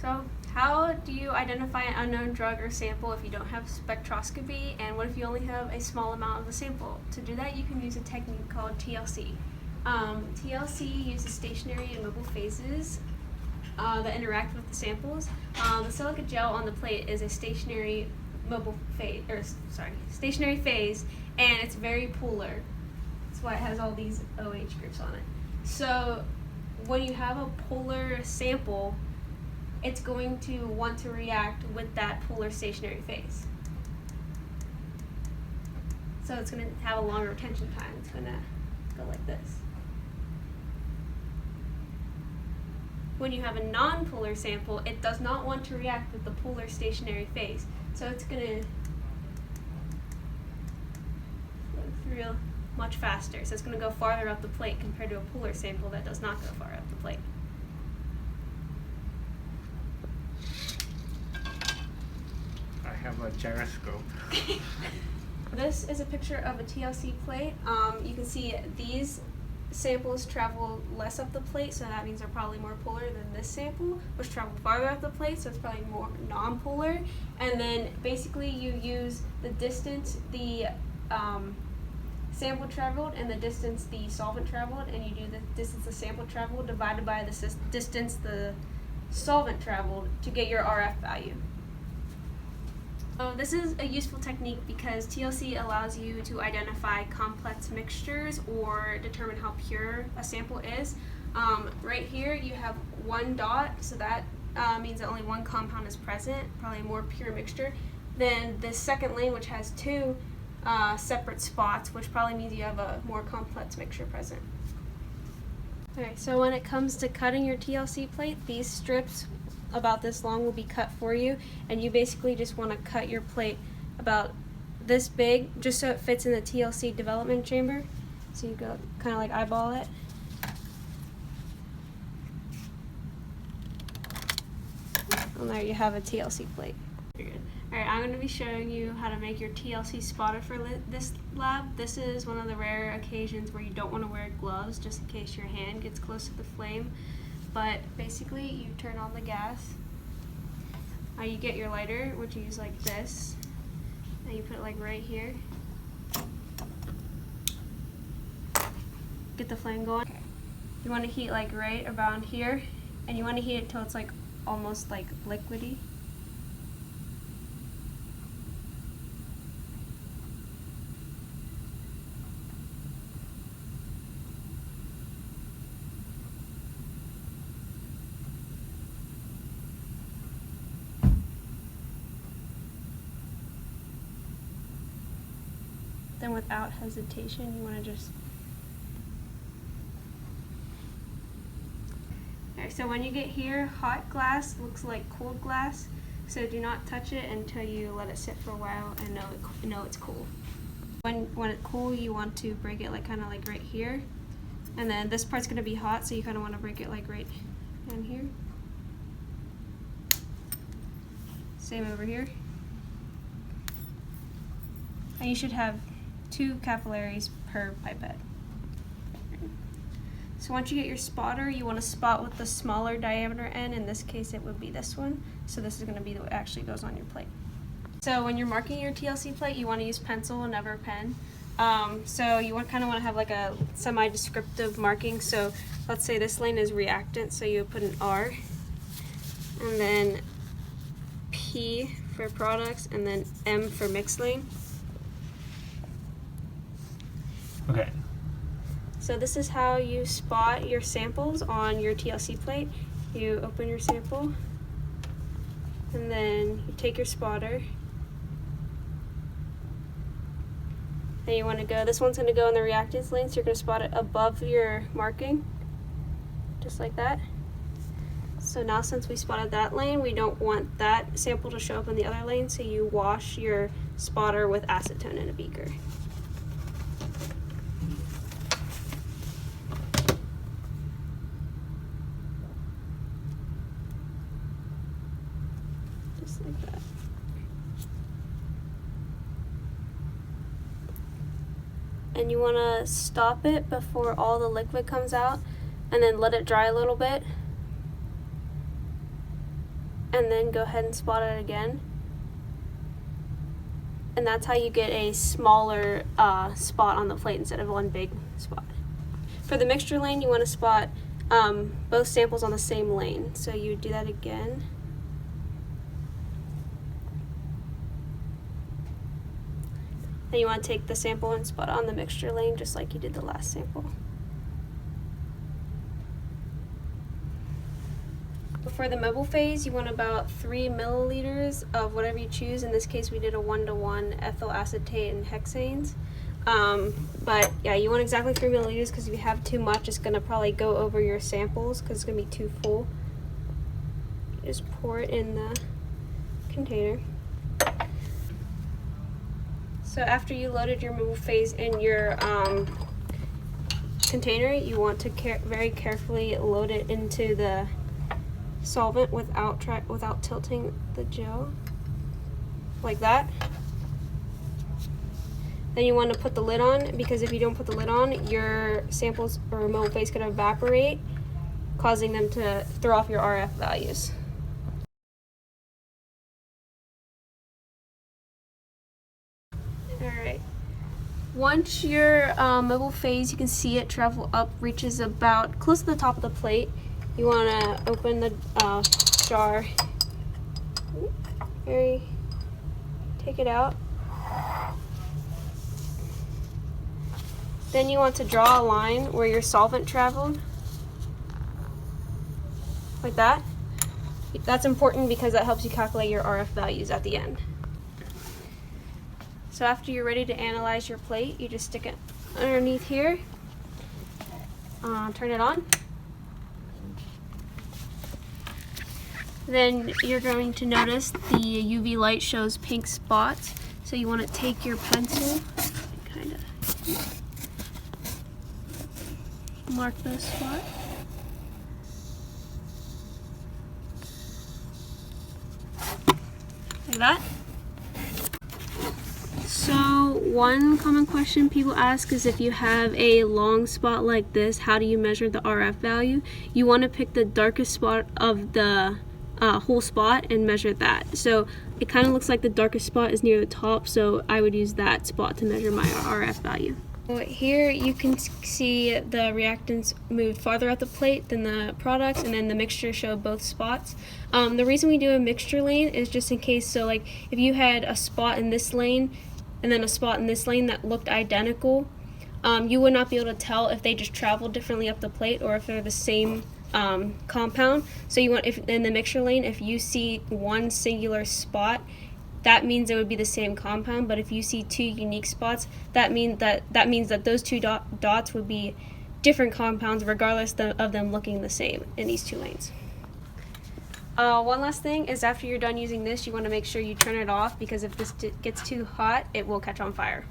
So how do you identify an unknown drug or sample if you don't have spectroscopy, and what if you only have a small amount of the sample? To do that, you can use a technique called TLC. TLC uses stationary and mobile phases that interact with the samples. The silica gel on the plate is a stationary stationary phase, and it's very polar. That's why it has all these OH groups on it. So when you have a polar sample, it's going to want to react with that polar stationary phase. So it's going to have a longer retention time. It's going to go like this. When you have a non-polar sample, it does not want to react with the polar stationary phase. So it's going to go through much faster. So it's going to go farther up the plate compared to a polar sample that does not go far up the plate. I have a gyroscope. This is a picture of a TLC plate. You can see these samples travel less up the plate, so that means they're probably more polar than this sample, which traveled farther up the plate, so it's probably more non-polar. And then basically you use the distance the sample traveled and the distance the solvent traveled, and you do the distance the sample traveled divided by the distance the solvent traveled to get your RF value. This is a useful technique because TLC allows you to identify complex mixtures or determine how pure a sample is. Right here you have one dot, so that means that only one compound is present, probably a more pure mixture. Then the second lane, which has two separate spots, which probably means you have a more complex mixture present. Okay, so when it comes to cutting your TLC plate, these strips about this long will be cut for you, and you basically just want to cut your plate about this big just so it fits in the TLC development chamber. So you go kind of like eyeball it. And there you have a TLC plate. You're good. Alright, I'm going to be showing you how to make your TLC spotter for this lab. This is one of the rare occasions where you don't want to wear gloves just in case your hand gets close to the flame. But basically, you turn on the gas, you get your lighter, which you use like this, and you put it like right here. Get the flame going. Okay. You want to heat like right around here, and you want to heat it till it's like almost like liquidy. Then without hesitation, you want to just... Alright, so when you get here, hot glass looks like cold glass, so do not touch it until you let it sit for a while and know it's cool. When it's cool, you want to break it like kind of like right here, and then this part's going to be hot, so you kind of want to break it like right down here. Same over here. And you should have 2 capillaries per pipette. So once you get your spotter, you want to spot with the smaller diameter end. In this case, it would be this one. So this is going to be what actually goes on your plate. So when you're marking your TLC plate, you want to use pencil, never pen. So you kind of want to have like a semi-descriptive marking. So let's say this lane is reactant, so you put an R, and then P for products, and then M for mixed lane. Okay. So this is how you spot your samples on your TLC plate. You open your sample, and then you take your spotter, and you want to go, this one's going to go in the reactants lane, so you're going to spot it above your marking, just like that. So now since we spotted that lane, we don't want that sample to show up in the other lane, so you wash your spotter with acetone in a beaker. Just like that. And you want to stop it before all the liquid comes out, and then let it dry a little bit. and then go ahead and spot it again. And that's how you get a smaller spot on the plate instead of one big spot. For the mixture lane, you want to spot both samples on the same lane. So you do that again. Then you want to take the sample and spot on the mixture lane just like you did the last sample. For the mobile phase, you want about 3 milliliters of whatever you choose. In this case, we did a 1-to-1 ethyl acetate and hexanes. But yeah, you want exactly 3 milliliters because if you have too much, it's going to probably go over your samples because it's going to be too full. Just pour it in the container. So after you loaded your mobile phase in your container, you want to very carefully load it into the solvent without tilting the gel, like that. Then you want to put the lid on, because if you don't put the lid on, your samples or mobile phase could evaporate, causing them to throw off your RF values. Alright. Once your mobile phase, you can see it travel up, reaches about close to the top of the plate. You want to open the jar, take it out. Then you want to draw a line where your solvent traveled, like that. That's important because that helps you calculate your RF values at the end. So after you're ready to analyze your plate, you just stick it underneath here, turn it on. Then you're going to notice the UV light shows pink spots. So you want to take your pencil, kind of mark those spots. Like that. So one common question people ask is if you have a long spot like this, how do you measure the RF value? You want to pick the darkest spot of the whole spot and measure that. So it kind of looks like the darkest spot is near the top, so I would use that spot to measure my RF value. Here you can see the reactants moved farther out the plate than the products, and then the mixture showed both spots. The reason we do a mixture lane is just in case, so like if you had a spot in this lane and then a spot in this lane that looked identical, you would not be able to tell if they just traveled differently up the plate or if they're the same compound. So you want, if in the mixture lane, if you see one singular spot, that means it would be the same compound. But if you see two unique spots, that means that those two dots would be different compounds, regardless of them looking the same in these two lanes. One last thing is, after you're done using this, you want to make sure you turn it off, because if this gets too hot, it will catch on fire.